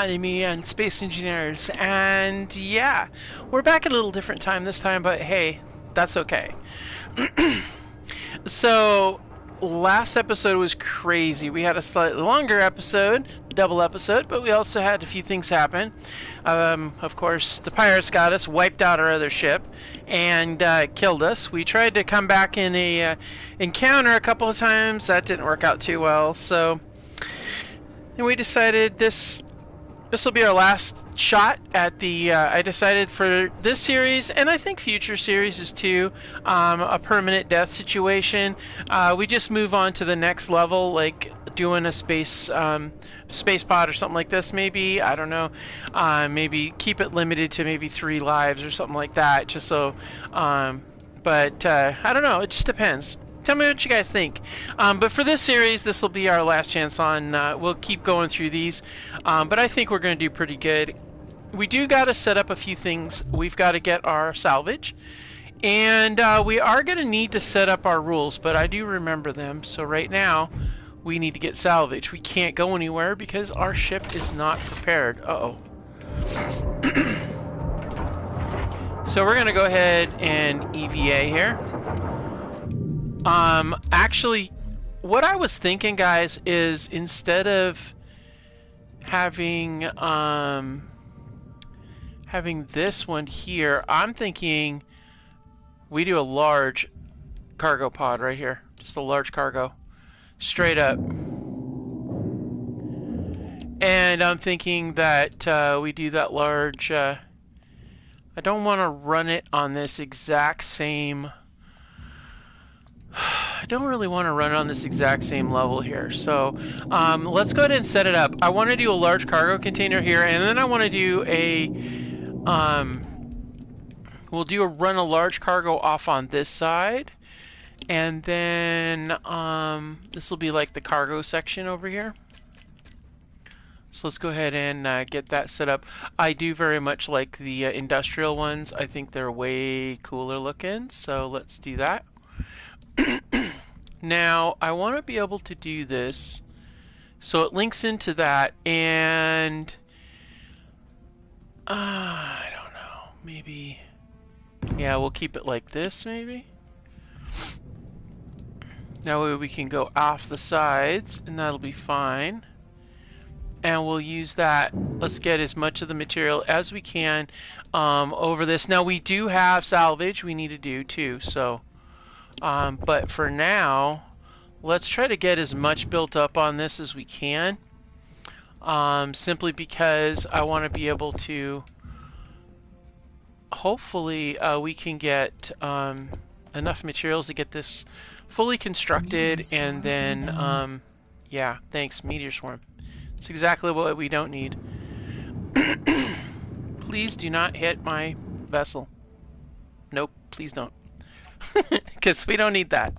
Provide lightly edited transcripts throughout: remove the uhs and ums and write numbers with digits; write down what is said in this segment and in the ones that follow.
economy and space engineers. And yeah, we're back at a little different time this time, but hey, that's okay. So, last episode was crazy. We had a slightly longer episode, double episode, but we also had a few things happen. Of course, the pirates got us, wiped out our other ship, and killed us. We tried to come back in a encounter a couple of times. That didn't work out too well, so and we decided this will be our last shot at the, I decided for this series, and I think future series too, a permanent death situation. We just move on to the next level, like doing a space pod or something like this, maybe. I don't know. Maybe keep it limited to maybe 3 lives or something like that, just so, but I don't know, it just depends. Tell me what you guys think. But for this series, this will be our last chance on, we'll keep going through these, but I think we're going to do pretty good. We do got to set up a few things. We've got to get our salvage, and we are going to need to set up our rules, but I do remember them. So right now, we need to get salvage. We can't go anywhere because our ship is not prepared. Uh-oh. So we're going to go ahead and EVA here. Actually, what I was thinking, guys, is instead of having this one here, I'm thinking we do a large cargo pod right here. Just a large cargo. Straight up. And I'm thinking that we do that large... I don't want to run it on this exact same... I don't really want to run it on this exact same level here. So let's go ahead and set it up. I want to do a large cargo container here, and then I want to do a... we'll run a large cargo off on this side. And then this will be like the cargo section over here. So let's go ahead and get that set up. I do very much like the industrial ones. I think they're way cooler looking. So let's do that. Now, I want to be able to do this so it links into that, and I don't know, maybe, yeah, we'll keep it like this, maybe. That way we can go off the sides, and that'll be fine. And we'll use that. Let's get as much of the material as we can over this. Now, we do have salvage we need to do too, so... but for now, let's try to get as much built up on this as we can. Simply because I want to be able to... Hopefully, we can get enough materials to get this fully constructed, and then, yeah, thanks, meteor swarm. It's exactly what we don't need. Please do not hit my vessel. Nope, please don't. Because we don't need that.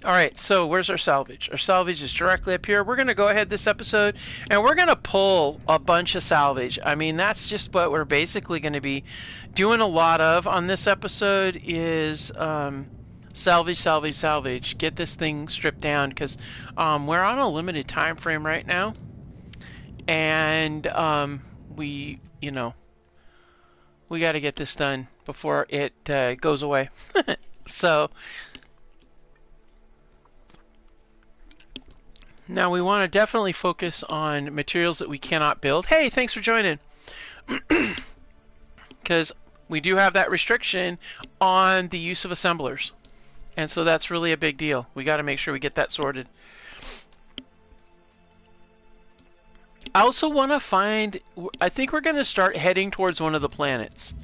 Alright, so where's our salvage? Our salvage is directly up here. We're going to go ahead this episode, and we're going to pull a bunch of salvage. I mean, that's just what we're basically going to be doing a lot of on this episode is salvage, salvage, salvage. Get this thing stripped down, because we're on a limited time frame right now. And we, you know, we got to get this done before it goes away. So now we want to definitely focus on materials that we cannot build. Hey, thanks for joining. Because we do have that restriction on the use of assemblers. And so that's really a big deal. We got to make sure we get that sorted. I also want to find, I think we're going to start heading towards one of the planets,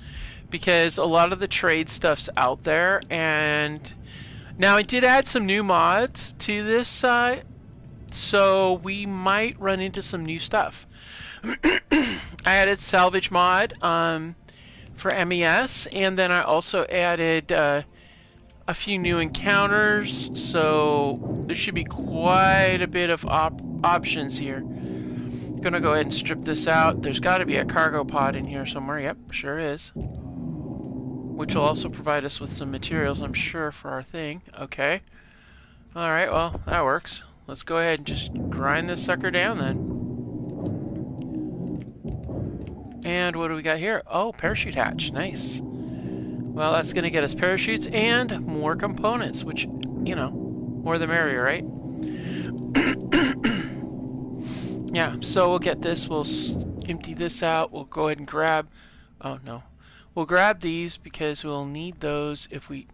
because a lot of the trade stuff's out there. And now I did add some new mods to this so we might run into some new stuff. I added salvage mod for MES, and then I also added a few new encounters, so there should be quite a bit of options here. Gonna go ahead and strip this out. There's got to be a cargo pod in here somewhere. Yep, sure is. Which will also provide us with some materials, I'm sure, for our thing. Okay. Alright, well, that works. Let's go ahead and just grind this sucker down then. And what do we got here? Oh, parachute hatch. Nice. Well, that's going to get us parachutes and more components, which, you know, more the merrier, right? Yeah, so we'll get this. We'll empty this out. We'll go ahead and grab... Oh, no. We'll grab these because we'll need those if we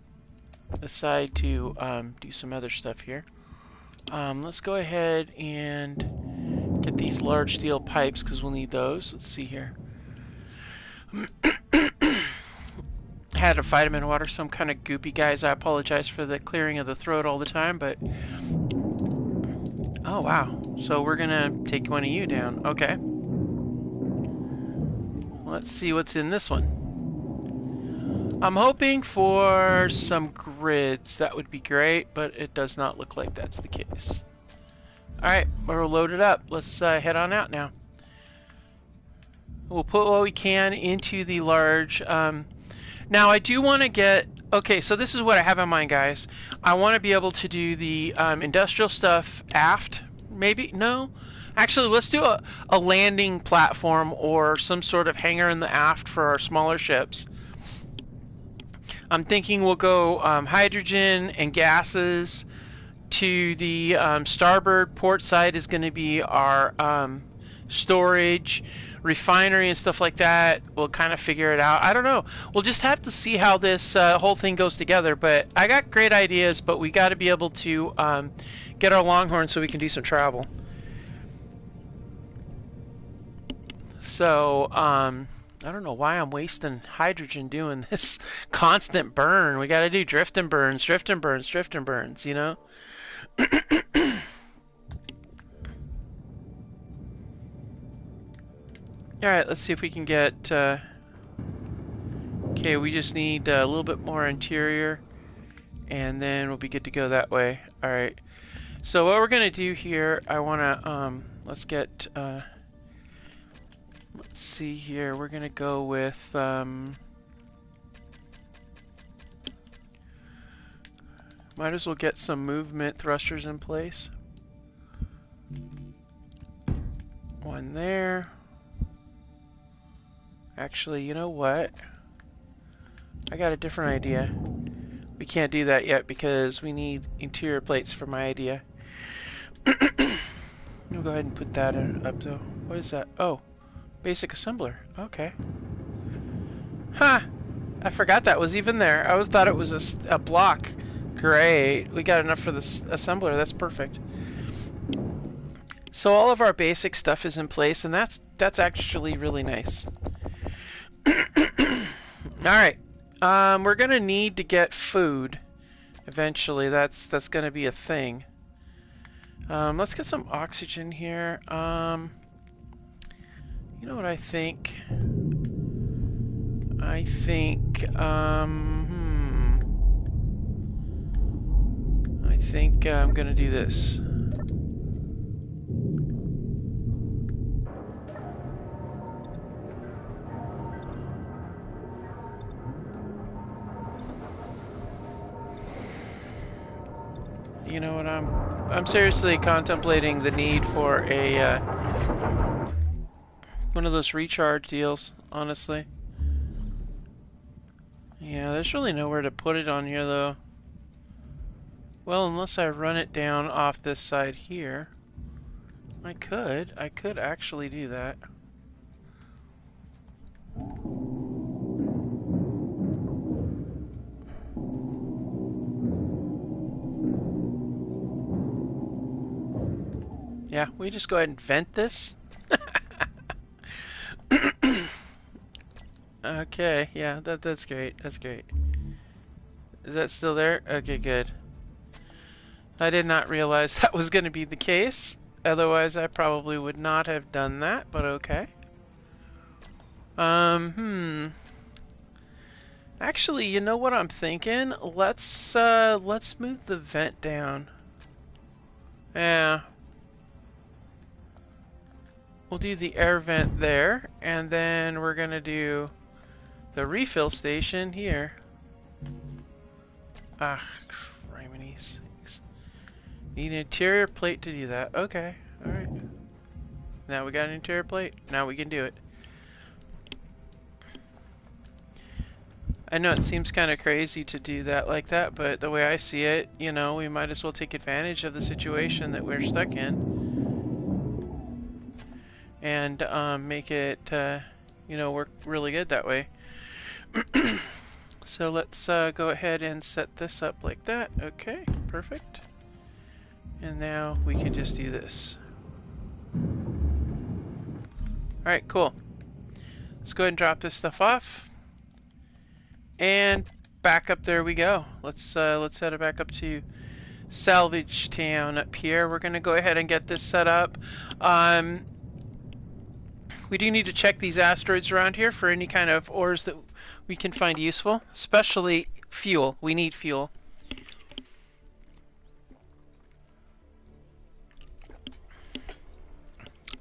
decide to do some other stuff here. Let's go ahead and get these large steel pipes because we'll need those. Let's see here. Had to fight them in water, so I'm kind of goopy, guys. I apologize for the clearing of the throat all the time, but... Oh, wow. So we're gonna take one of you down. Okay. Let's see what's in this one. I'm hoping for some grids. That would be great, but it does not look like that's the case. Alright, we're loaded up. Let's head on out now. We'll put what we can into the large... Now, I do want to get... Okay, so this is what I have in mind, guys. I want to be able to do the industrial stuff aft. Maybe? No? Actually, let's do a landing platform or some sort of hangar in the aft for our smaller ships. I'm thinking we'll go hydrogen and gases to the starboard port side is going to be our storage, refinery and stuff like that. We'll kind of figure it out. I don't know. We'll just have to see how this whole thing goes together. But I got great ideas, but we got to be able to get our Longhorn so we can do some travel. So, I don't know why I'm wasting hydrogen doing this constant burn. We got to do drift and burns, drift and burns, drift and burns, you know? Alright, let's see if we can get... Okay, we just need a little bit more interior, and then we'll be good to go that way. Alright, so what we're going to do here, I want to... let's get... let's see here, we're going to go with... might as well get some movement thrusters in place. One there. Actually, you know what? I got a different idea. We can't do that yet because we need interior plates for my idea. We'll go ahead and put that up though. What is that? Oh, basic assembler. Okay. Huh! I forgot that was even there. I always thought it was a block. Great. We got enough for this assembler. That's perfect. So all of our basic stuff is in place, and that's actually really nice. Alright, we're gonna need to get food eventually. That's gonna be a thing. Let's get some oxygen here. You know what I think? I think I'm gonna do this. You know what, I'm seriously contemplating the need for a one of those recharge deals, honestly. Yeah, there's really nowhere to put it on here though. Well, unless I run it down off this side here. I could actually do that. Yeah, we just go ahead and vent this. Okay, yeah, that's great. That's great. Is that still there? Okay, good. I did not realize that was going to be the case. Otherwise, I probably would not have done that, but okay. Actually, you know what I'm thinking? Let's move the vent down. Yeah. We'll do the air vent there, and then we're gonna do the refill station here. Ah, criminy sakes. Need an interior plate to do that. Okay, alright. Now we got an interior plate. Now we can do it. I know it seems kind of crazy to do that like that, but the way I see it, you know, we might as well take advantage of the situation that we're stuck in and make it, you know, work really good that way. So let's go ahead and set this up like that. Okay, perfect. And now we can just do this. Alright, cool. Let's go ahead and drop this stuff off. And back up there we go. Let's head it back up to Salvage Town up here. We're gonna go ahead and get this set up. We do need to check these asteroids around here for any kind of ores that we can find useful, especially fuel. We need fuel.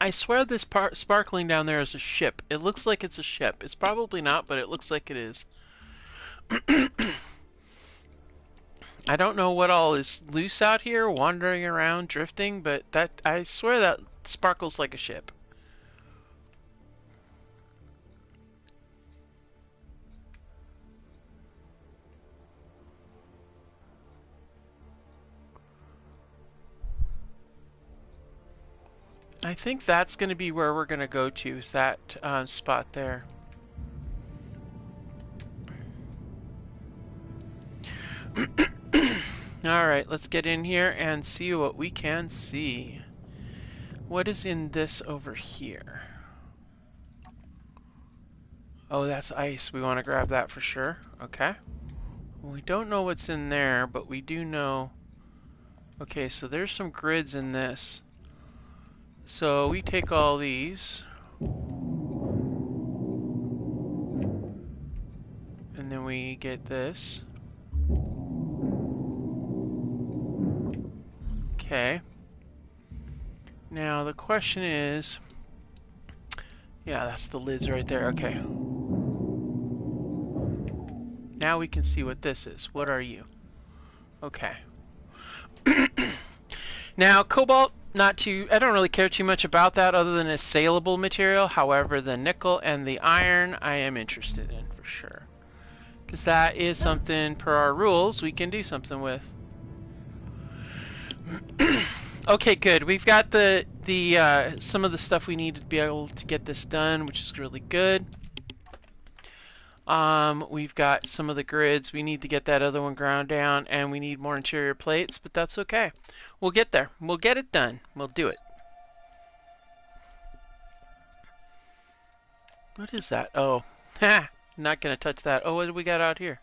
I swear this part sparkling down there is a ship. It looks like it's a ship. It's probably not, but it looks like it is. I don't know what all is loose out here, wandering around, drifting, but that I swear that sparkles like a ship. I think that's going to be where we're going to go to, is that spot there. Alright, let's get in here and see what we can see. What is in this over here? Oh, that's ice. We want to grab that for sure. Okay. We don't know what's in there, but we do know... Okay, so there's some grids in this. So we take all these. And then we get this. Okay. Now the question is... Yeah, that's the lids right there. Okay. Now we can see what this is. What are you? Okay. Now, cobalt, not too... I don't really care too much about that other than a saleable material. However, the nickel and the iron I am interested in for sure. Because that is something, per our rules, we can do something with. Okay, good. We've got the some of the stuff we need to be able to get this done, which is really good. We've got some of the grids. We need to get that other one ground down, and we need more interior plates, but that's okay. We'll get there. We'll get it done. We'll do it. What is that? Oh, ha! Not gonna touch that. Oh, what do we got out here?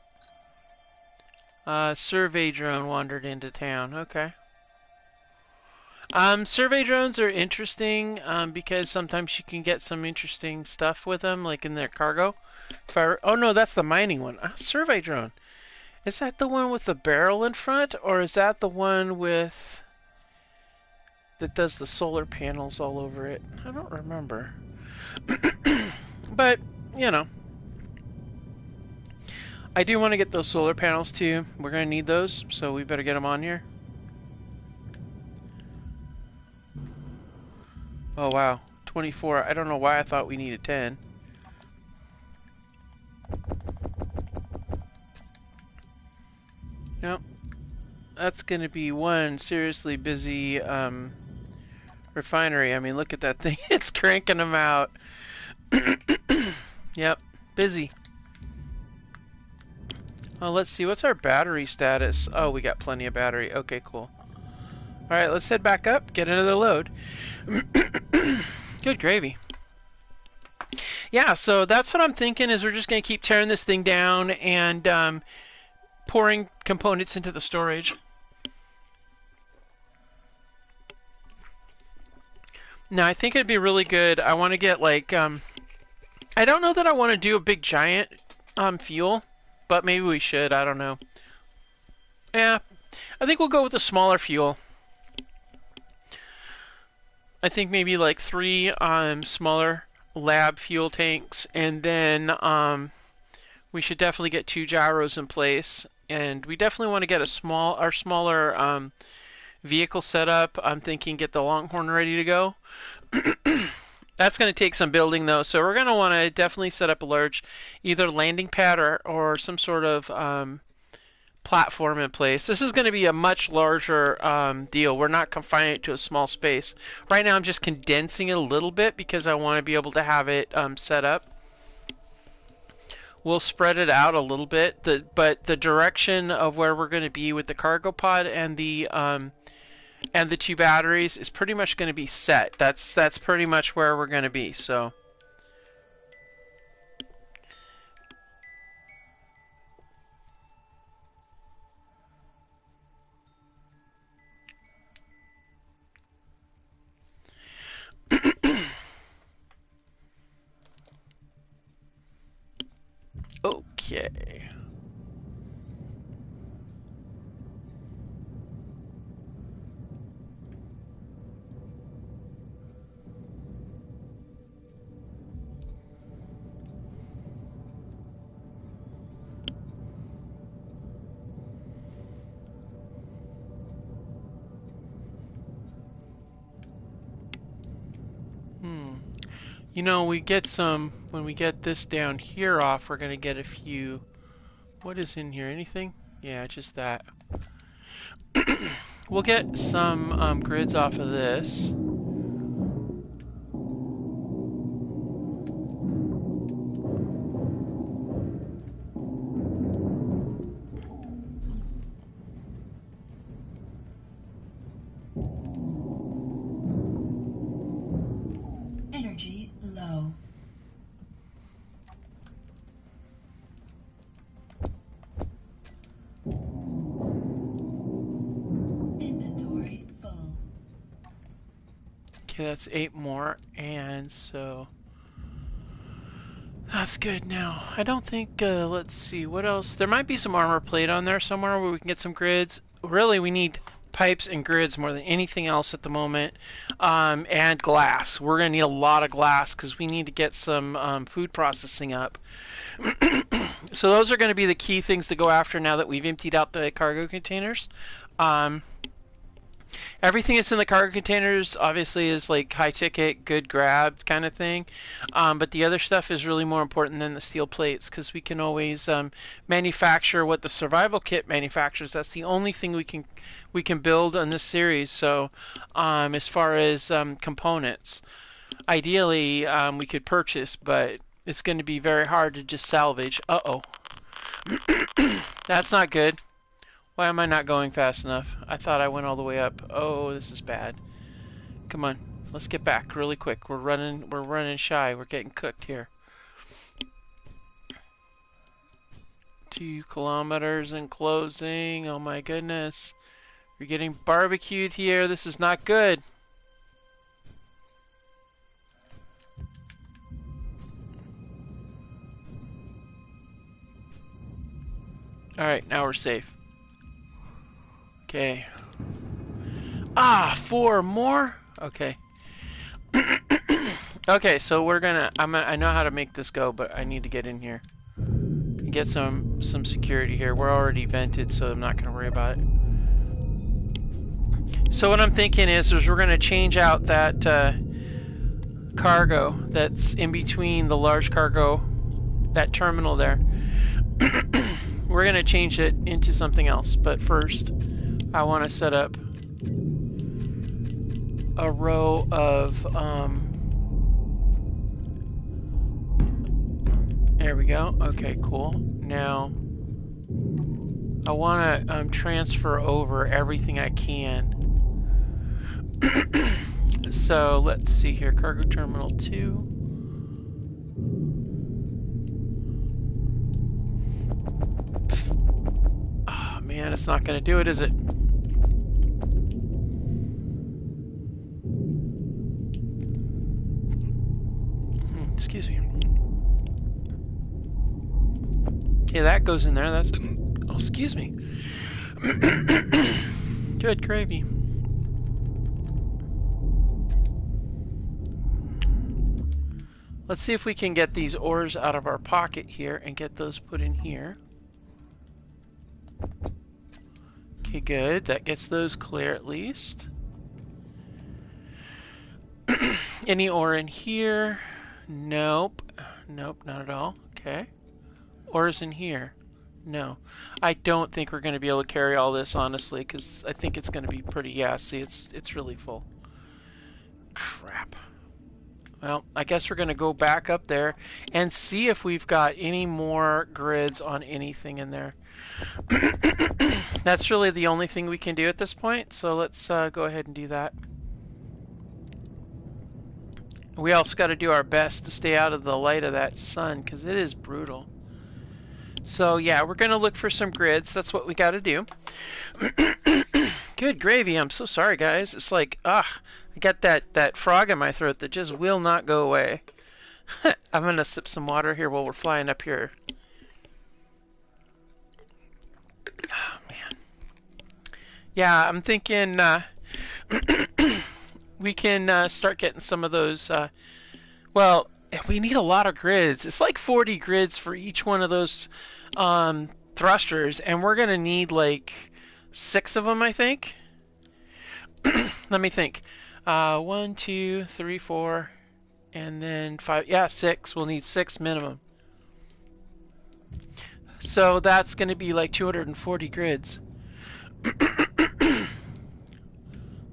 Survey drone wandered into town. Okay. Survey drones are interesting because sometimes you can get some interesting stuff with them, like in their cargo. Oh no, that's the mining one. Survey drone. Is that the one with the barrel in front, or is that the one with that does the solar panels all over it? I don't remember. But, you know. I do want to get those solar panels too. We're going to need those, so we better get them on here. Oh wow, 24. I don't know why I thought we needed 10. Nope. That's going to be one seriously busy refinery. I mean, look at that thing. It's cranking them out. Yep, busy. Oh, let's see. What's our battery status? Oh, we got plenty of battery. Okay, cool. Alright, let's head back up, get another load. Good gravy. Yeah, so that's what I'm thinking, is we're just going to keep tearing this thing down and pouring components into the storage. Now, I think it'd be really good. I want to get, like, I don't know that I want to do a big giant fuel, but maybe we should. I don't know. Yeah, I think we'll go with a smaller fuel. I think maybe like 3 smaller lab fuel tanks, and then we should definitely get 2 gyros in place, and we definitely want to get our smaller vehicle set up. I'm thinking get the Longhorn ready to go. That's going to take some building though, so we're going to want to definitely set up a large either landing pad or some sort of platform in place. This is going to be a much larger deal. We're not confining it to a small space. Right now I'm just condensing it a little bit because I want to be able to have it set up. We'll spread it out a little bit, but the direction of where we're going to be with the cargo pod and the 2 batteries is pretty much going to be set. That's pretty much where we're going to be. So. Okay. You know, we get some, when we get this down here off, we're going to get a few. What is in here? Anything? Yeah, just that. We'll get some grids off of this. Energy low. Inventory full. Okay, that's 8 more, and so that's good now. I don't think, let's see, what else? There might be some armor plate on there somewhere where we can get some grids. Really, we need pipes and grids more than anything else at the moment, and glass. We're going to need a lot of glass because we need to get some food processing up. So those are going to be the key things to go after now that we've emptied out the cargo containers. Everything that's in the cargo containers obviously is like high ticket, good grab kind of thing. But the other stuff is really more important than the steel plates because we can always manufacture what the survival kit manufactures. That's the only thing we can build on this series. So as far as components, ideally we could purchase, but it's going to be very hard to just salvage. Uh-oh. That's not good. Why am I not going fast enough? I thought I went all the way up. Oh, this is bad. Come on, let's get back really quick. We're running shy. We're getting cooked here. 2 kilometers and closing. Oh my goodness. We're getting barbecued here. This is not good. Alright, now we're safe. Okay. Ah, 4 more? Okay. Okay, so we're gonna, I know how to make this go, but I need to get in here. And get some security here. We're already vented, so I'm not gonna worry about it. So what I'm thinking is we're gonna change out that cargo that's in between the large cargo, that terminal there. We're gonna change it into something else, but first I want to set up a row of there we go. Okay, cool. Now I want to transfer over everything I can. So let's see here, cargo terminal 2. Oh man, it's not going to do it, is it? Excuse me. Okay, that goes in there. That's... Oh, excuse me. Good gravy. Let's see if we can get these ores out of our pocket here and get those put in here. Okay, good. That gets those clear at least. Any ore in here? Nope. Nope, not at all. Okay. Ores in here? No. I don't think we're going to be able to carry all this, honestly, because I think it's going to be pretty... Yeah, see, it's really full. Crap. Well, I guess we're going to go back up there and see if we've got any more grids on anything in there. That's really the only thing we can do at this point, so let's go ahead and do that. We also got to do our best to stay out of the light of that sun, because it is brutal. So yeah, we're going to look for some grids. That's what we got to do. Good gravy. I'm so sorry, guys. It's like, I got that frog in my throat that just will not go away. I'm going to sip some water here while we're flying up here. Oh, man. Yeah, I'm thinking we can start getting some of those. Well, we need a lot of grids. It's like 40 grids for each one of those thrusters, and we're going to need like 6 of them, I think. Let me think. 1, 2, 3, 4, and then 5. Yeah, 6. We'll need 6 minimum. So that's going to be like 240 grids.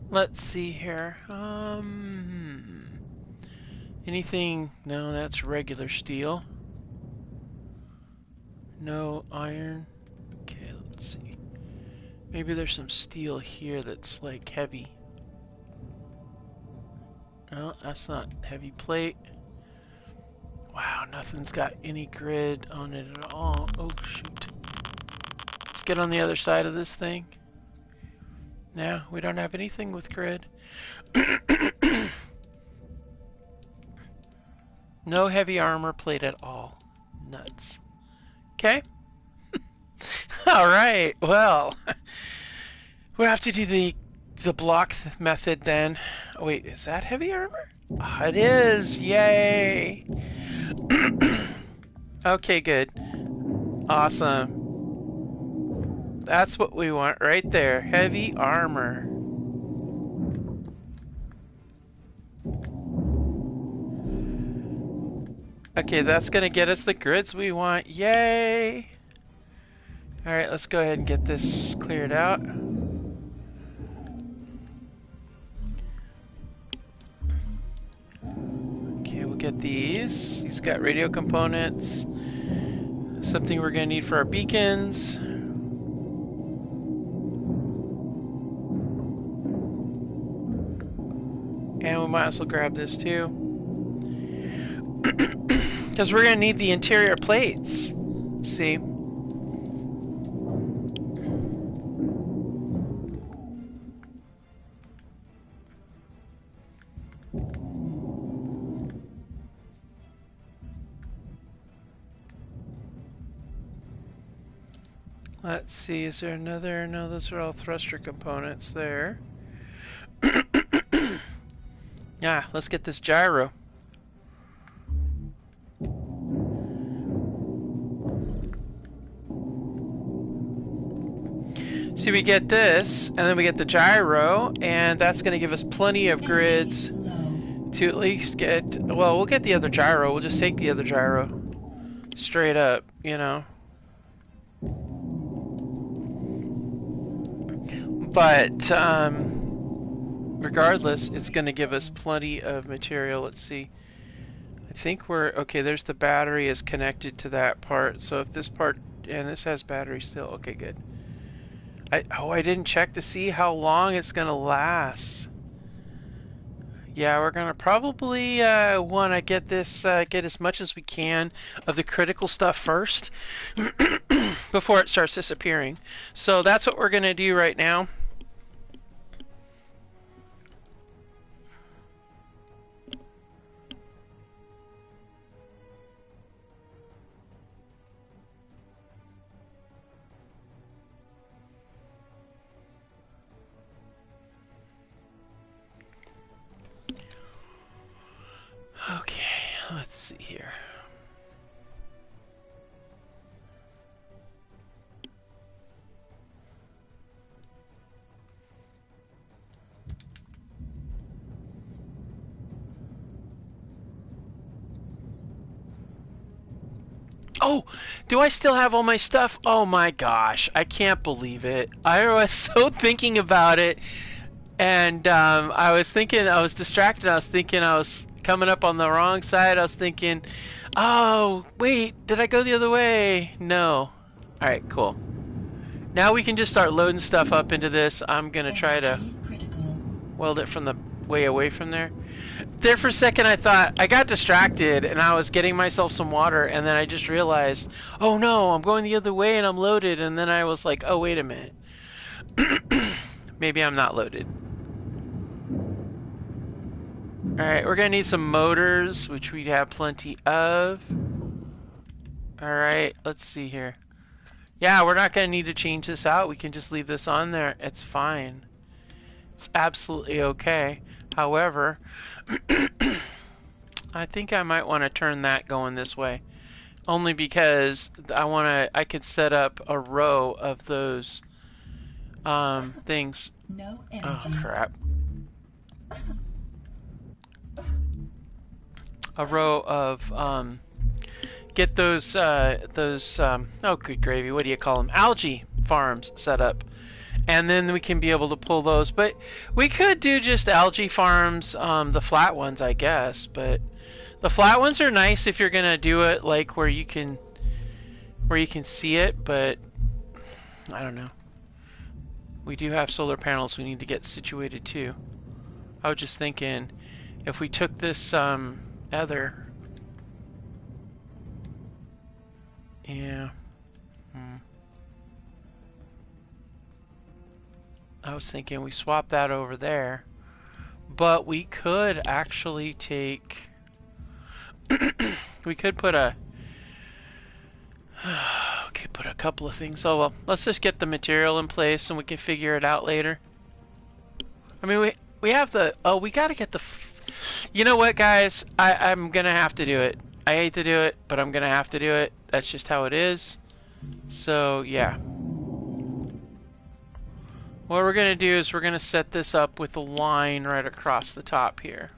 Let's see here. Anything? No, that's regular steel. No iron. Okay, let's see. Maybe there's some steel here that's like heavy. No, that's not heavy plate. Wow, nothing's got any grid on it at all. Oh, shoot. Let's get on the other side of this thing. No, we don't have anything with grid. No heavy armor plate at all. Nuts. Okay. Alright, well. We'll have to do the block method then. Oh, wait, is that heavy armor? Oh, it is! Yay! Okay, good. Awesome. That's what we want right there. Heavy armor. Okay, that's gonna get us the grids we want. Yay! Alright, let's go ahead and get this cleared out. Okay, we'll get these. These got radio components. Something we're gonna need for our beacons. And we might as well grab this too. Because we're going to need the interior plates. See? Let's see, is there another? No, those are all thruster components there. Yeah, let's get this gyro. See, we get this, and then we get the gyro, and that's going to give us plenty of grids to at least get... Well, we'll get the other gyro. We'll just take the other gyro. Straight up, you know. But, regardless, it's going to give us plenty of material. Let's see. I think we're... Okay, there's the battery is connected to that part. So if this part... And this has battery still. Okay, good. I didn't check to see how long it's going to last. Yeah, we're going to probably want to get this... get as much as we can of the critical stuff first. Before it starts disappearing. So that's what we're going to do right now. Okay, let's see here. Oh, do I still have all my stuff? Oh my gosh, I can't believe it. I was so thinking about it, and I was thinking, I was distracted. I was thinking I was coming up on the wrong side. I was thinking, oh, wait, did I go the other way? No. Alright, cool. Now we can just start loading stuff up into this. I'm going to try to Energy critical. weld it from the way away from there. There for a second I thought, I got distracted and I was getting myself some water, and then I just realized, oh no, I'm going the other way and I'm loaded, and then I was like, oh wait a minute. Maybe I'm not loaded. Alright, we're gonna need some motors, which we have plenty of. Alright, let's see here. Yeah, we're not gonna need to change this out. We can just leave this on there. It's fine. It's absolutely okay. However, I think I might want to turn that going this way. Only because I could set up a row of those things. No Oh energy. crap. A row of get those oh good gravy, what do you call them? Algae farms set up. And then we can be able to pull those. But we could do just algae farms, the flat ones, I guess. But the flat ones are nice if you're gonna do it like where you can see it. But I don't know. We do have solar panels we need to get situated too. I was just thinking, if we took this other, yeah. I was thinking we swap that over there, but we could actually take. We could put a. Okay, put a couple of things. Oh well, let's just get the material in place, and we can figure it out later. I mean, we have the. Oh, we gotta get the. You know what, guys? I'm gonna have to do it. I hate to do it, but I'm gonna have to do it. That's just how it is. So yeah. What we're going to do is we're going to set this up with a line right across the top here.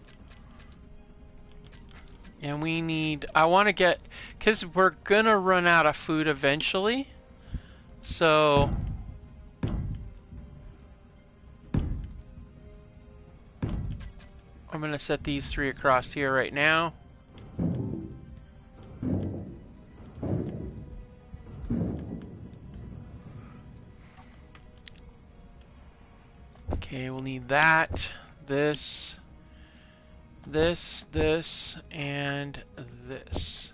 And we need, I want to get, because we're going to run out of food eventually. So, I'm going to set these three across here right now. Okay, we'll need that, this, and this.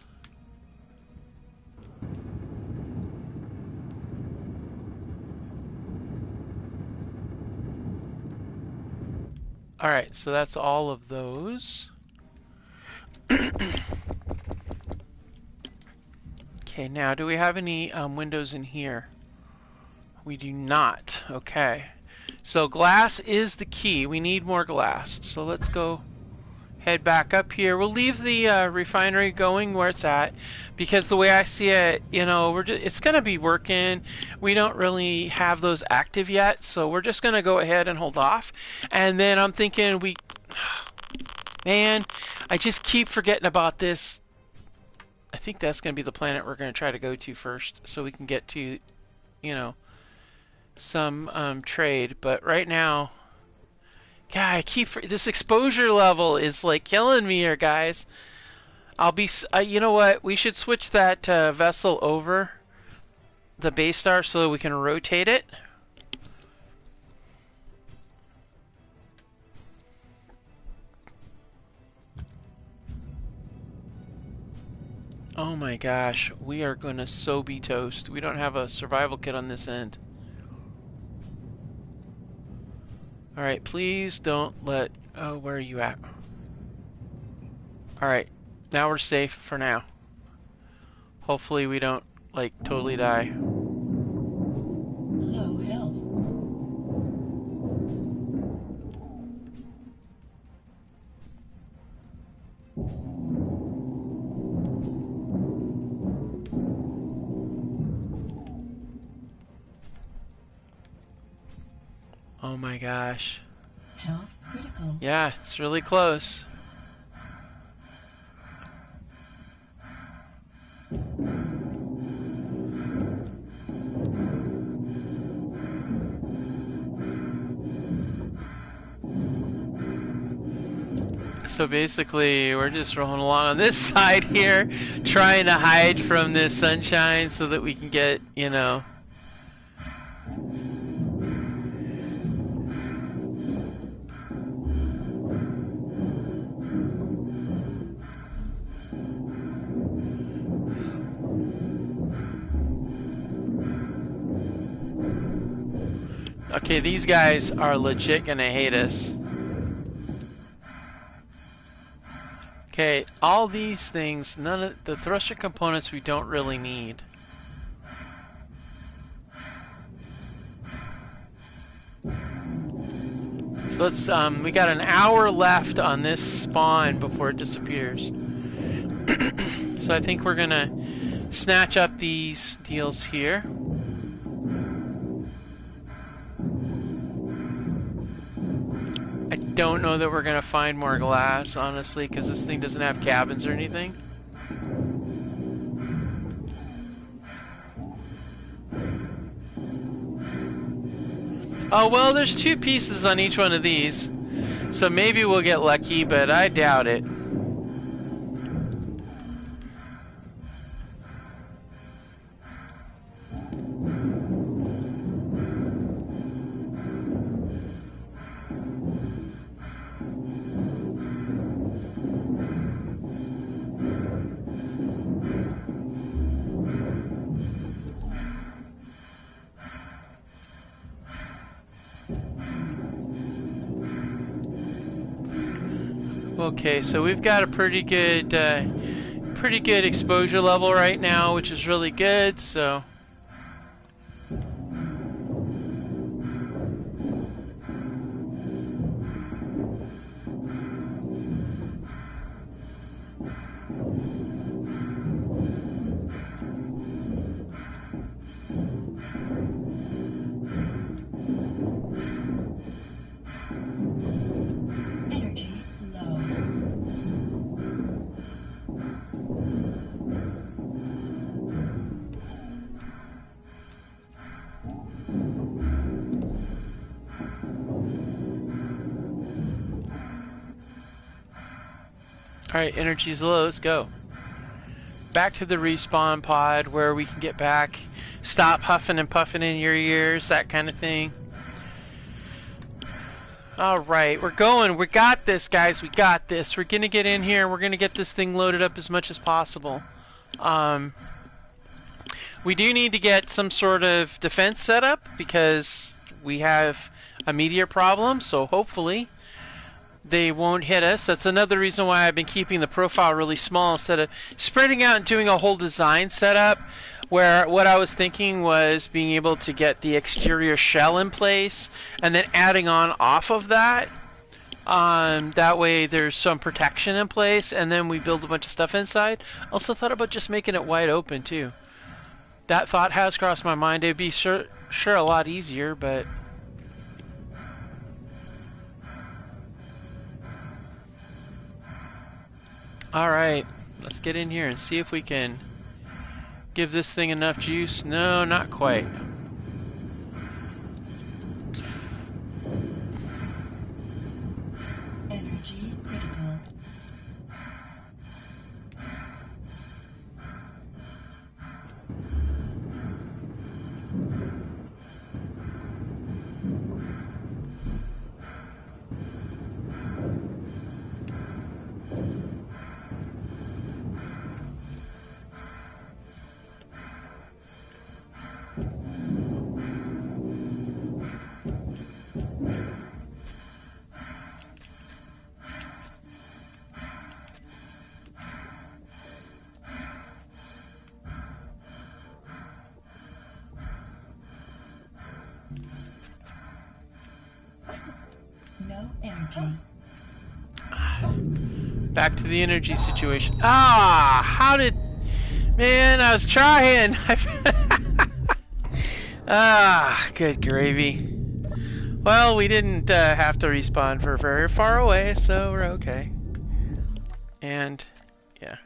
Alright, so that's all of those. Okay, now do we have any windows in here? We do not. Okay. So glass is the key. We need more glass. So let's go head back up here. We'll leave the refinery going where it's at, because the way I see it, you know, it's going to be working. We don't really have those active yet, so we're just going to go ahead and hold off. And then I'm thinking man, I just keep forgetting about this. I think that's going to be the planet we're going to try to go to first, so we can get to, you know, some trade. But right now, God, I keep this exposure level is like killing me here, guys. I'll be you know what, we should switch that vessel over, the base star, so that we can rotate it. Oh my gosh, we are gonna so be toast. We don't have a survival kit on this end. Alright, please don't let... Oh, where are you at? Alright, now we're safe for now. Hopefully we don't, like, totally die. Low health. Oh my gosh. Health critical. Yeah, it's really close. So basically, we're just rolling along on this side here, trying to hide from this sunshine so that we can get, you know... Okay, these guys are legit gonna hate us. Okay, all these things, none of the thruster components we don't really need. So let's, we got an hour left on this spawn before it disappears. So I think we're gonna snatch up these deals here. I don't know that we're gonna find more glass, honestly, because this thing doesn't have cabins or anything. Oh, well, there's 2 pieces on each one of these, so maybe we'll get lucky, but I doubt it. Okay, so we've got a pretty good exposure level right now, which is really good, so... Alright, energy's low, let's go. Back to the respawn pod where we can get back, stop huffing and puffing in your ears, that kind of thing. Alright, we're going. We got this, guys. We got this. We're going to get in here and we're going to get this thing loaded up as much as possible. We do need to get some sort of defense set up because we have a meteor problem, so hopefully they won't hit us. That's another reason why I've been keeping the profile really small instead of spreading out and doing a whole design setup, where what I was thinking was being able to get the exterior shell in place and then adding on off of that. That way there's some protection in place and then we build a bunch of stuff inside. Also thought about just making it wide open too. That thought has crossed my mind. It'd be sure a lot easier, but... Alright, let's get in here and see if we can give this thing enough juice. No, not quite. Energy critical. No energy. Back to the energy situation. Ah, how did... Man, I was trying. Ah, good gravy. Well, we didn't have to respawn for very far away, so we're okay. And, yeah.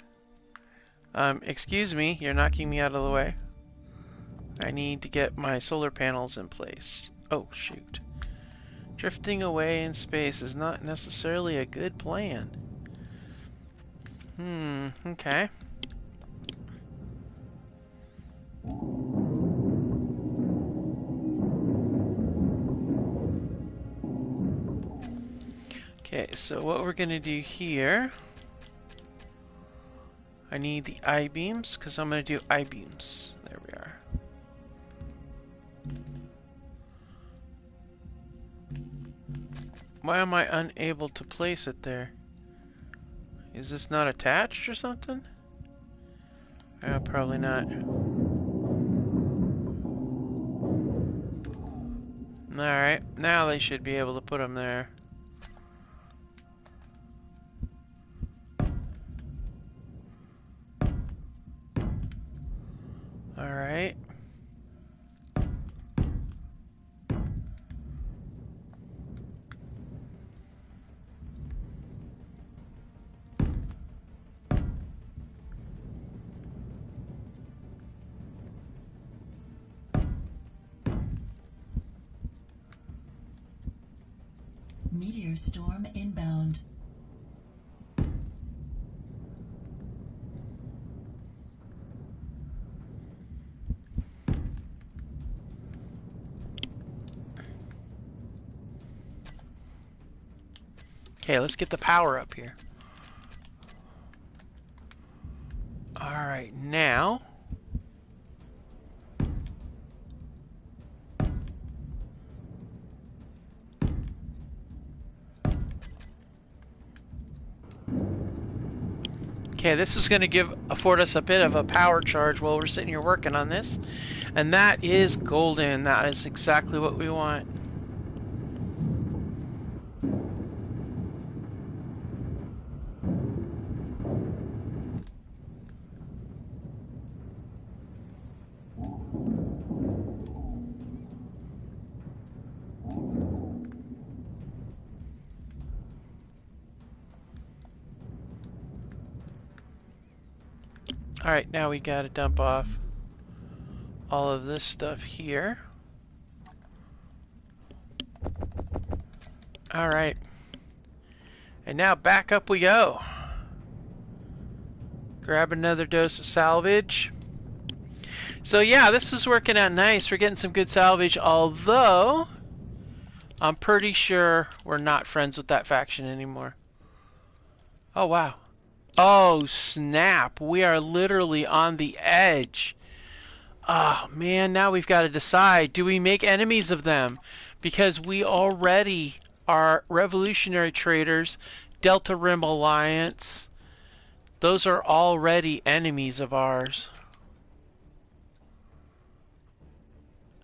Excuse me, you're knocking me out of the way. I need to get my solar panels in place. Oh, shoot. Drifting away in space is not necessarily a good plan. Okay. Okay, so what we're gonna do here, I need the I-beams, because I'm gonna do I-beams. There we are. Why am I unable to place it there? Is this not attached or something? Probably not. Alright, now they should be able to put them there. Alright. Meteor storm inbound. Okay, let's get the power up here. Alright, now... Okay, this is going to afford us a bit of a power charge while we're sitting here working on this. And that is golden. That is exactly what we want. Alright, now we gotta dump off all of this stuff here. Alright. And now back up we go. Grab another dose of salvage. So yeah, this is working out nice. We're getting some good salvage, although I'm pretty sure we're not friends with that faction anymore. Oh wow. Oh snap, we are literally on the edge. Oh man, now we've got to decide, do we make enemies of them? Because we already are revolutionary traders, Delta Rim Alliance. Those are already enemies of ours.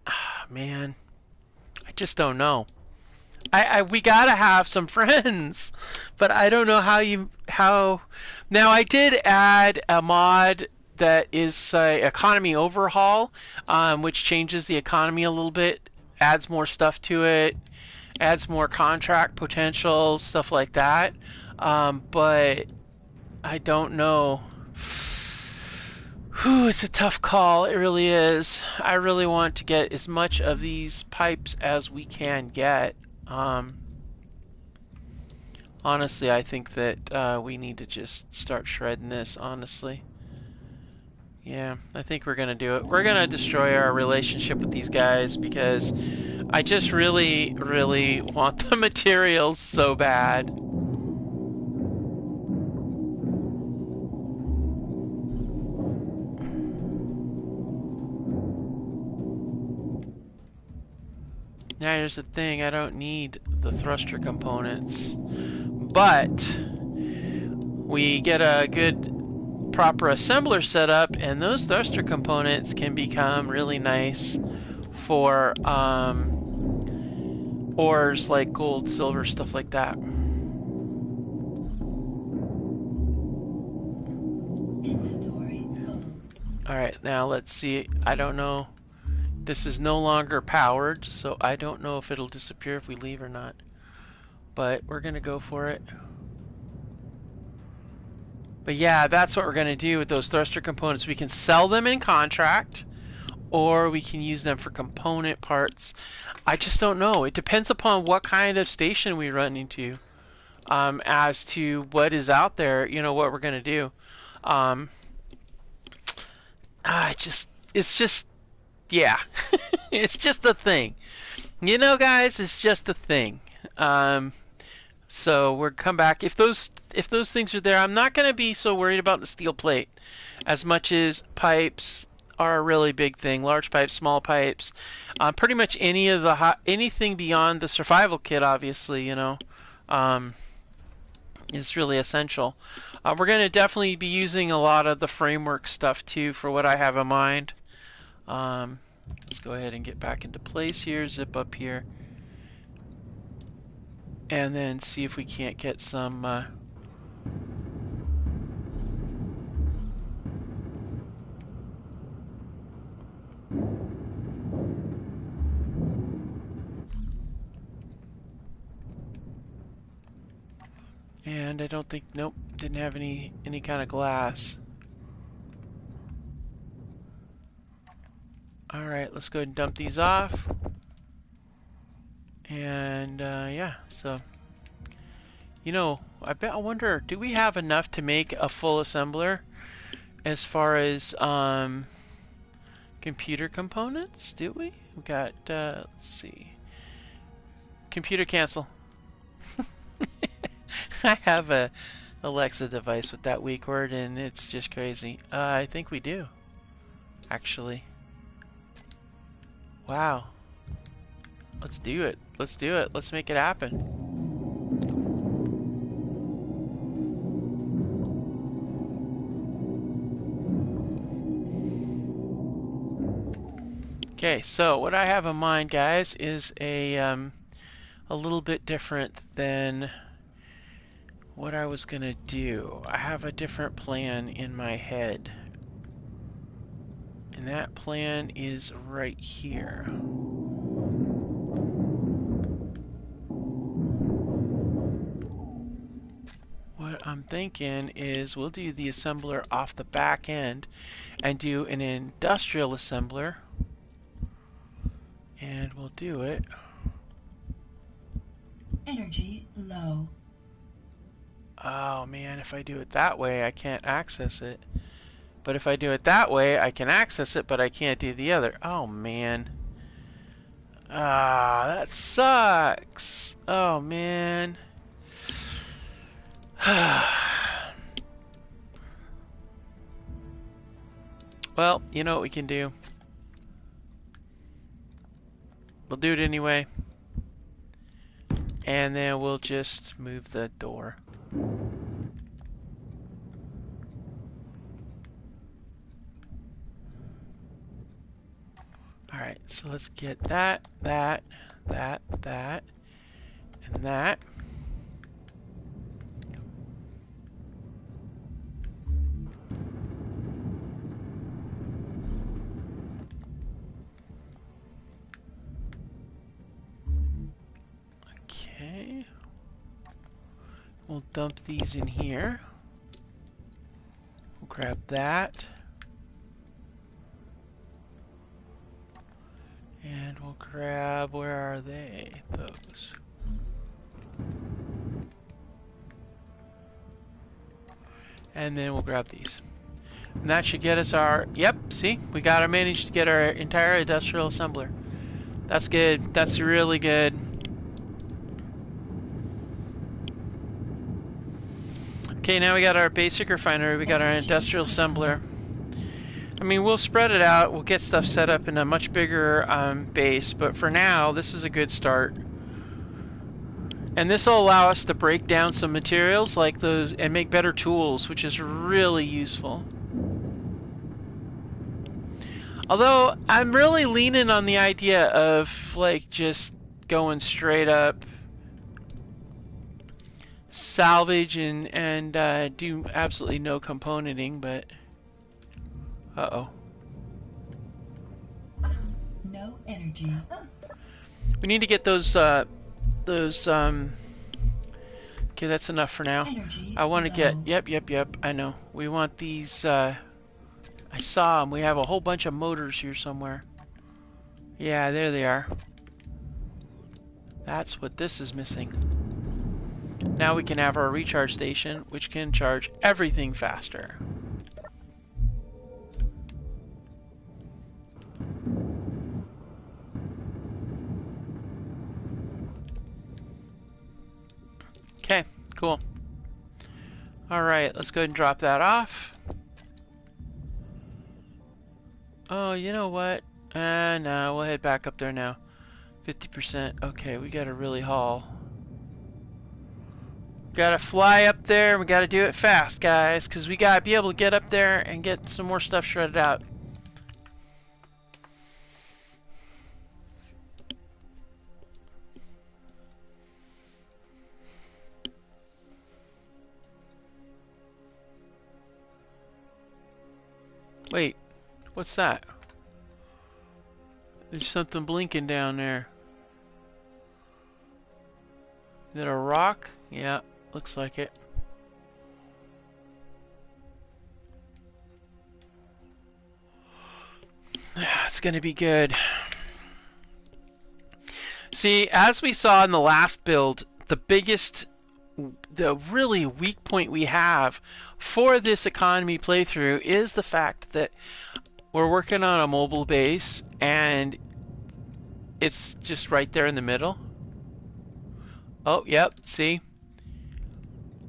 Ah man, I just don't know. We gotta have some friends, but I don't know how. Now I did add a mod that is economy overhaul, which changes the economy a little bit, adds more stuff to it, adds more contract potential, stuff like that. But I don't know. Whew, it's a tough call. It really is. I really want to get as much of these pipes as we can get. Honestly, I think that we need to just start shredding this, honestly. Yeah, I think we're going to do it. We're going to destroy our relationship with these guys because I just really, really want the materials so bad. Now here's the thing, I don't need the thruster components, but we get a good proper assembler set up and those thruster components can become really nice for ores like gold, silver, stuff like that. Inventory full. Alright, now let's see. I don't know. This is no longer powered, so I don't know if it'll disappear if we leave or not. But we're going to go for it. But yeah, that's what we're going to do with those thruster components. We can sell them in contract, or we can use them for component parts. I just don't know. It depends upon what kind of station we run into. as to what is out there, you know, what we're going to do. Um, it's just, yeah, it's just a thing. You know, guys, it's just a thing. So we're come back. If those things are there, I'm not going to be so worried about the steel plate as much as pipes are a really big thing. Large pipes, small pipes, pretty much anything beyond the survival kit, obviously, you know, is really essential. We're going to definitely be using a lot of the framework stuff too for what I have in mind. Let's go ahead and get back into place here. Zip up here. And then see if we can't get some and I don't think, nope, didn't have any kind of glass. Alright, let's go ahead and dump these off. And yeah, so you know, I wonder, do we have enough to make a full assembler as far as computer components? Do we? We got let's see. Computer cancel. I have a Alexa device with that weak word and it's just crazy. I think we do. Actually. Wow. Let's do it. Let's do it. Let's make it happen. Okay, so what I have in mind, guys, is a little bit different than what I was gonna do. I have a different plan in my head. And that plan is right here. What I'm thinking is we'll do the assembler off the back end and do an industrial assembler. And we'll do it. Energy low. Oh man, if I do it that way, I can't access it. But if I do it that way, I can access it, but I can't do the other. Oh man. Ah, that sucks. Oh man. Well, you know what we can do. We'll do it anyway. And then we'll just move the door. Alright, so let's get that, and that. Okay. We'll dump these in here. We'll grab that. And we'll grab, where are they? Those. And then we'll grab these. And that should get us our, yep, see? We managed to get our entire industrial assembler. That's good. That's really good. Okay, now we got our basic refinery. We got our industrial assembler. I mean, we'll spread it out. We'll get stuff set up in a much bigger base. But for now, this is a good start. And this will allow us to break down some materials like those and make better tools, which is really useful. Although, I'm really leaning on the idea of, like, just going straight up salvage and do absolutely no componenting, but uh-oh. No energy. We need to get those okay, that's enough for now. Energy I want to low. get, yep, I know. We want these, I saw them. We have a whole bunch of motors here somewhere. Yeah, there they are. That's what this is missing. Now we can have our recharge station, which can charge everything faster. Okay, cool. Alright, let's go ahead and drop that off. Oh, you know what? No, we'll head back up there now. 50%. Okay, we gotta really haul. Gotta fly up there, we gotta do it fast, guys, because we gotta be able to get up there and get some more stuff shredded out. Wait, what's that? There's something blinking down there. Is that a rock? Yeah, looks like it. It's gonna be good. See, as we saw in the last build, the really weak point we have for this economy playthrough is the fact that we're working on a mobile base and it's just right there in the middle. Oh, yep, see?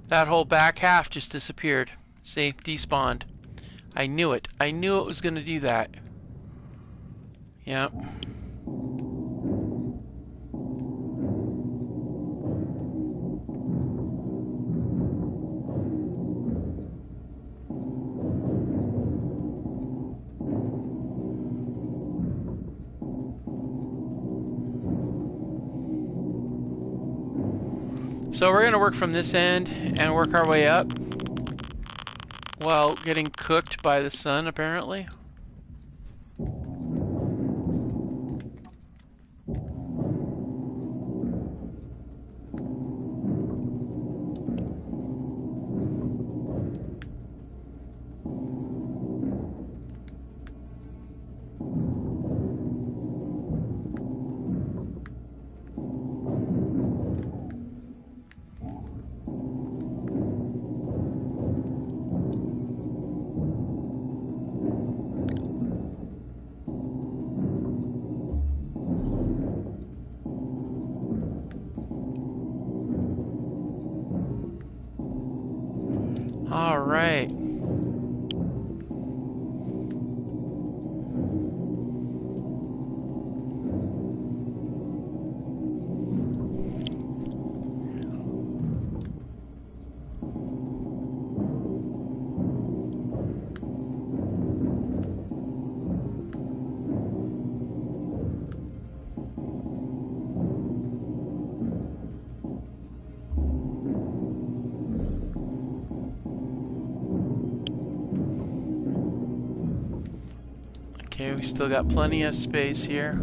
That whole back half just disappeared. See, despawned. I knew it. I knew it was going to do that. Yep. So we're going to work from this end and work our way up while getting cooked by the sun, apparently. All right. Okay, we still got plenty of space here.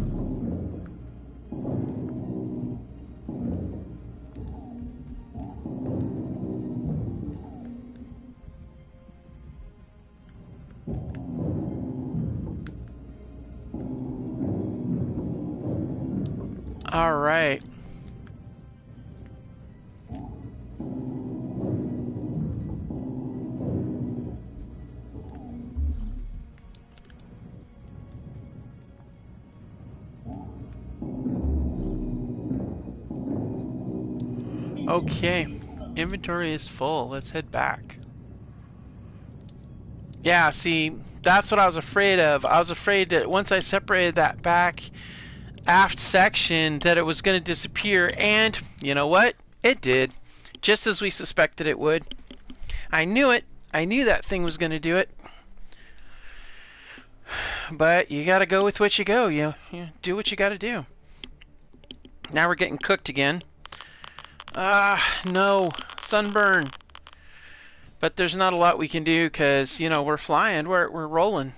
All right. Okay, inventory is full. Let's head back. Yeah, see, that's what I was afraid of. I was afraid that once I separated that back aft section that it was going to disappear, and you know what? It did. Just as we suspected it would. I knew it. I knew that thing was going to do it. But you got to go with what you go. You do what you got to do. Now we're getting cooked again. No. Sunburn. But there's not a lot we can do because, you know, we're flying. We're rolling.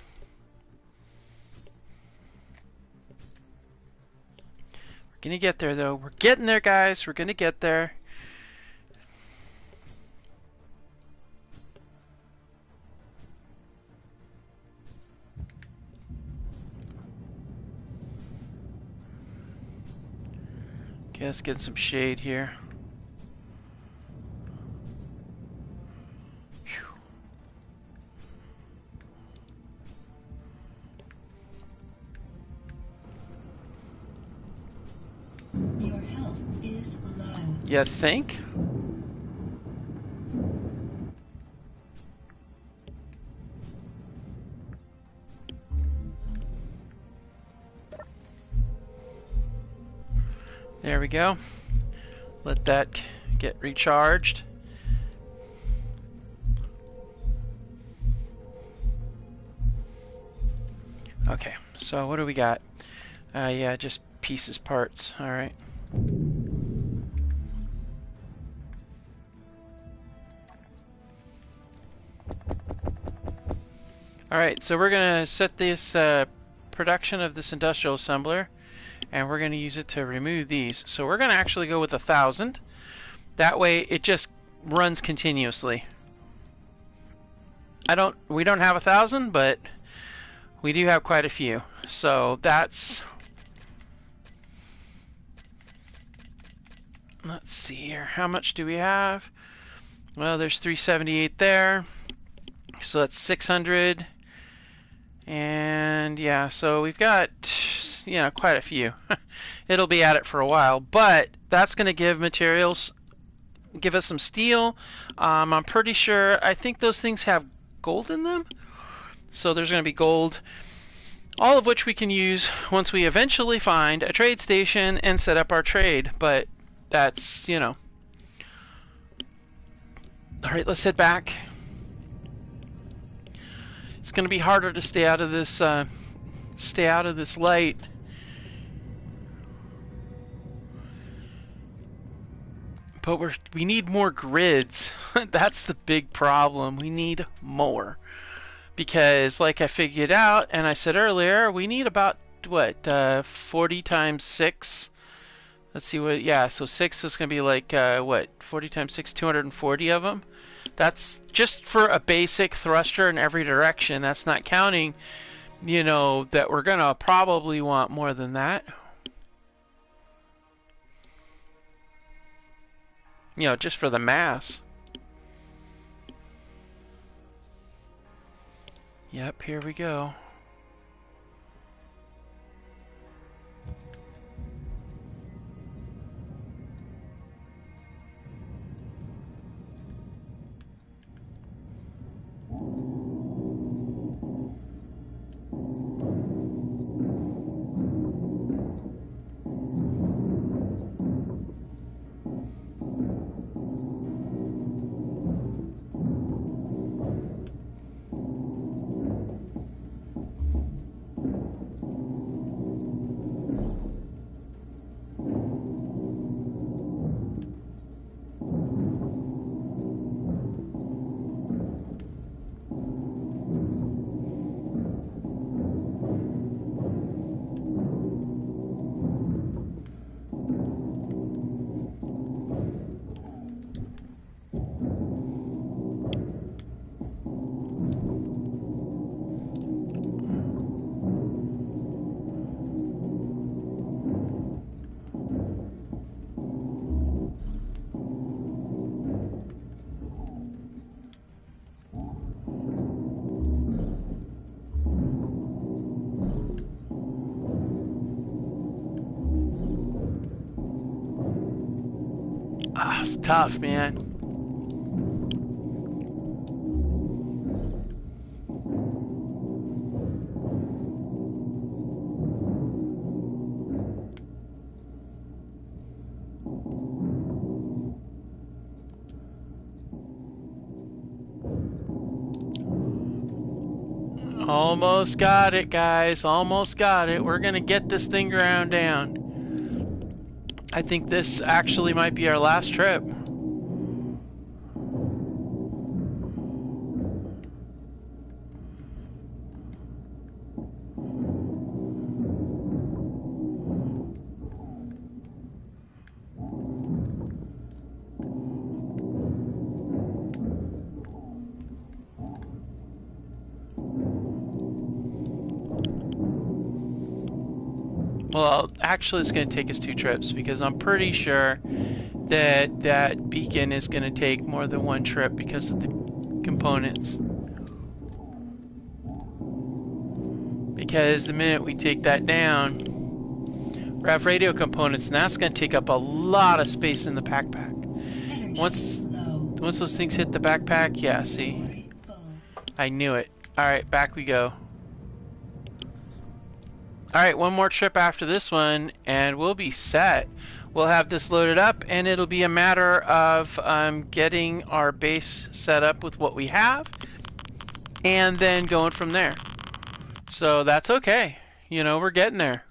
We're going to get there, though. We're getting there, guys. We're going to get there. Okay, let's get some shade here. health is low. You think? There we go. Let that get recharged. Okay, so what do we got? Yeah, just pieces, parts. All right. All right, so we're gonna set this production of this industrial assembler, and we're gonna use it to remove these. So we're gonna actually go with 1,000. That way, it just runs continuously. We don't have 1,000, but we do have quite a few. So that's. Let's see here. How much do we have? Well, there's 378 there. So that's 600. And yeah, so we've got, quite a few. It'll be at it for a while, but that's going to give us some steel. I'm pretty sure, I think those things have gold in them. So there's going to be gold, all of which we can use once we eventually find a trade station and set up our trade. But that's, All right, let's head back. It's going to be harder to stay out of this light. But we need more grids. That's the big problem. We need more. Because like I figured out, and I said earlier, we need about, 40 times 6? Let's see what, yeah, so 6 is going to be like, 40 times 6, 240 of them. That's just for a basic thruster in every direction. That's not counting, that we're going to probably want more than that. Just for the mass. Yep, here we go. It's tough, man. Almost got it, guys. Almost got it. We're gonna get this thing ground down. I think this actually might be our last trip. Well, actually it's going to take us 2 trips because I'm pretty sure that that beacon is going to take more than 1 trip because of the components. Because the minute we take that down, Grab radio components, and that's going to take up a lot of space in the backpack. Energy Once low. those things hit the backpack, yeah, see? Inventory full. I knew it. Alright, back we go. Alright, one more trip after this one, and we'll be set. We'll have this loaded up, and it'll be a matter of getting our base set up with what we have, and then going from there. So that's okay. You know, we're getting there.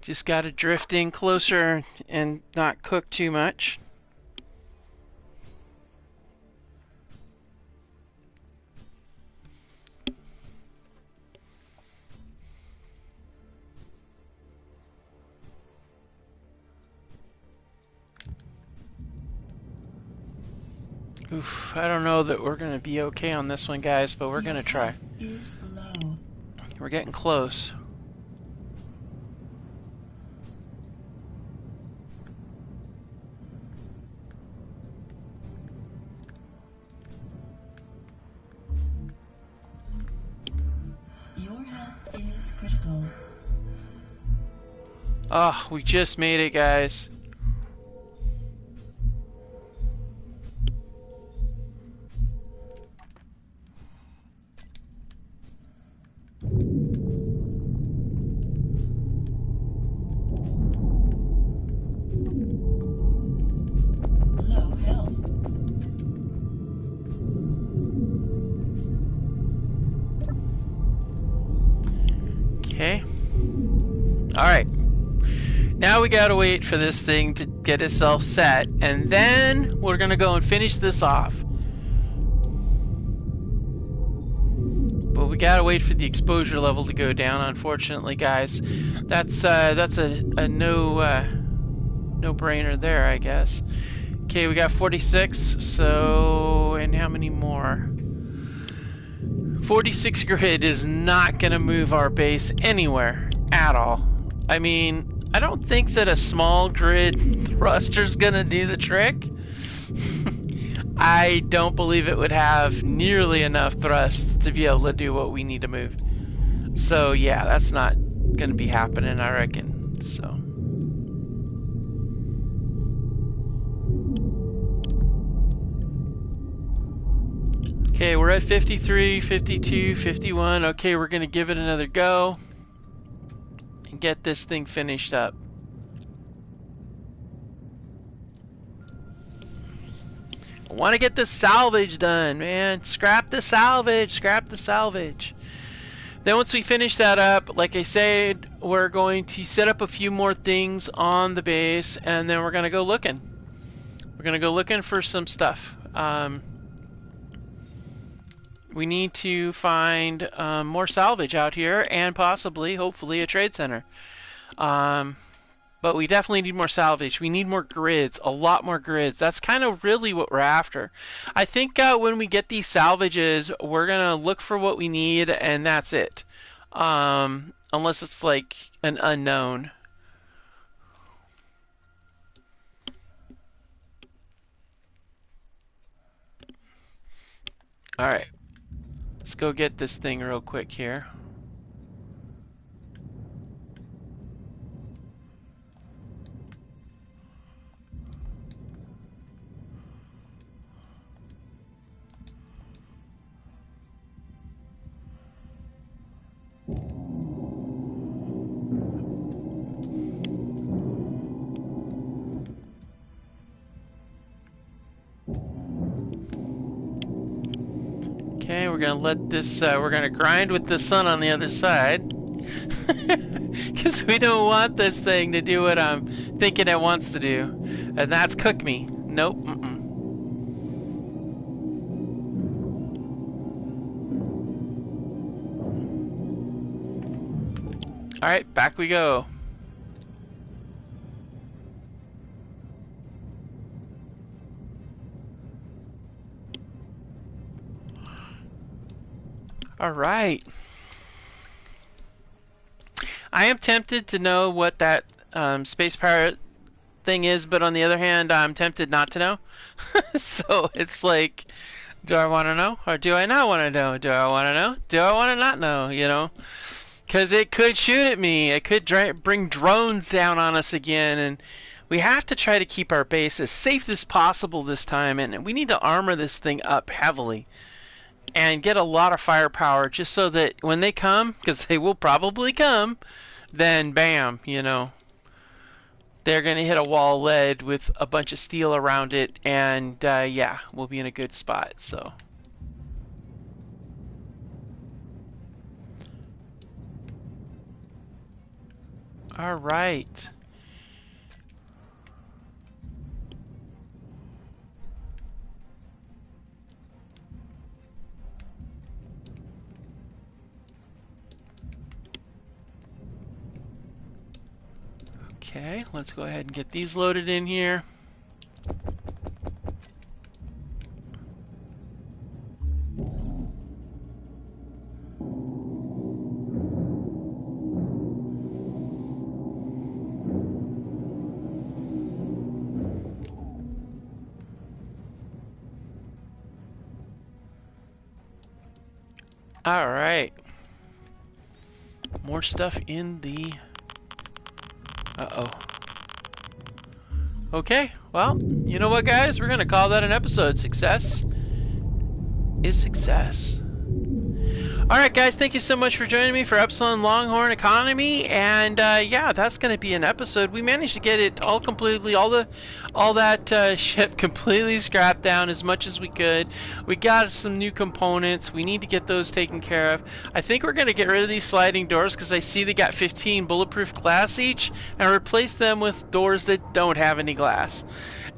Just got to drift in closer and not cook too much. Oof, I don't know that we're going to be okay on this one, guys, but we're going to try. Is low. We're getting close. Your health is critical. Oh, we just made it, guys. Low health. Okay. Alright. Now we gotta wait for this thing to get itself set, and then we're gonna go and finish this off. But we gotta wait for the exposure level to go down, unfortunately, guys. That's a no-brainer there, I guess. Okay, we got 46, so... and how many more? 46 grid is not gonna move our base anywhere at all. I mean, I don't think that a small grid thruster's gonna do the trick. I don't believe it would have nearly enough thrust to be able to do what we need to move. So yeah, that's not gonna be happening, I reckon. So okay, we're at 53, 52, 51. Okay, we're gonna give it another go and get this thing finished up. I want to get the salvage done, man. Scrap the salvage, scrap the salvage. Then once we finish that up, like I said, we're going to set up a few more things on the base, and then we're going to go looking. We're going to go looking for some stuff. We need to find more salvage out here, and possibly, hopefully, a trade center. But we definitely need more salvage. We need more grids, a lot more grids. That's kind of really what we're after. I think when we get these salvages, we're going to look for what we need, and that's it. Unless it's like an unknown. Alright. Let's go get this thing real quick here. Okay, we're gonna let this, we're gonna grind with the sun on the other side. Because we don't want this thing to do what I'm thinking it wants to do. And that's cook me. Nope, Alright, back we go. Alright. I am tempted to know what that space pirate thing is, but on the other hand, I'm tempted not to know. So it's like, Do I want to know, or do I not want to know? Do I want to know? Do I want to not know? You know, because it could shoot at me. It could bring drones down on us again, and we have to try to keep our base as safe as possible this time. And we need to armor this thing up heavily and get a lot of firepower, just so that when they come, because they will probably come, then bam, you know, they're going to hit a wall of lead with a bunch of steel around it, and yeah, we'll be in a good spot. So all right. Okay, let's go ahead and get these loaded in here. All right. More stuff in the... Uh-oh. Okay, well, you know what, guys? We're going to call that an episode. Success is success. Alright, guys, thank you so much for joining me for Epsilon Longhorn Economy, and yeah, that's going to be an episode. We managed to get it all completely, all that ship completely scrapped down as much as we could. We got some new components. We need to get those taken care of. I think we're going to get rid of these sliding doors because I see they got 15 bulletproof glass each, and replace them with doors that don't have any glass.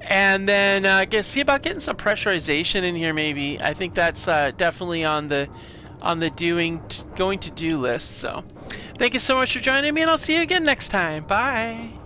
And then see about getting some pressurization in here maybe. I think that's definitely on the going to do list. So thank you so much for joining me, and I'll see you again next time. Bye.